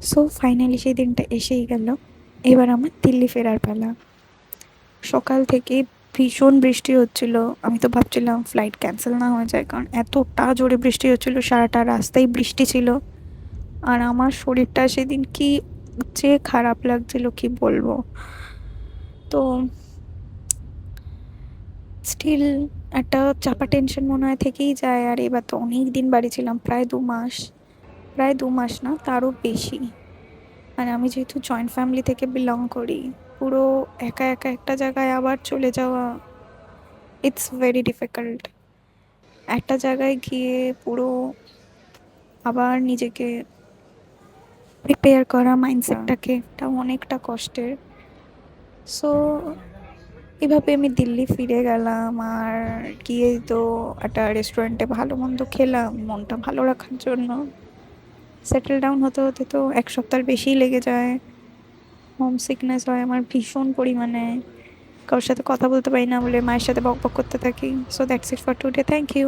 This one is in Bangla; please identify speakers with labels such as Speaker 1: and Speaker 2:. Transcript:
Speaker 1: সো ফাইনালি সেই দিনটা এসেই গেল। এবার আমার দিল্লি ফেরার পালা। সকাল থেকে ভীষণ বৃষ্টি হচ্ছিল। আমি তো ভাবছিলাম ফ্লাইট ক্যান্সেল না হয়ে যায়, কারণ এতটা জোরে বৃষ্টি হচ্ছিল, সারাটা রাস্তায় বৃষ্টি ছিল। আর আমার শরীরটা সেদিন কি যে খারাপ লাগছিল কি বলবো। তো স্টিল একটা চাপা টেনশন মনে হয় থেকেই যায়। আর এবার তো অনেক দিন বাড়ি ছিলাম, প্রায় 2 মাস, প্রায় 2 মাস না তারও বেশি। আর আমি যেহেতু জয়েন্ট ফ্যামিলি থেকে বিলং করি, পুরো একা একা একটা জায়গায় আবার চলে যাওয়া, ইটস ভেরি ডিফিকাল্ট। একটা জায়গায় গিয়ে পুরো আবার নিজেকে প্রিপেয়ার করা মাইন্ডসেটটাকে, এটা অনেকটা কষ্টের। সো এভাবে আমি দিল্লি ফিরে গেলাম। আর গিয়ে তো একটা রেস্টুরেন্টে ভালো মন্দ খেলাম মনটা ভালো রাখার জন্য। সেটেল ডাউন হতে হতে তো 1 সপ্তাহের বেশিই লেগে যায়। হোম সিকনেস হয় আমার ভীষণ পরিমাণে। কারোর সাথে কথা বলতে পারি না বলে মায়ের সাথে বকবক করতে থাকি। So that's it for today, thank you.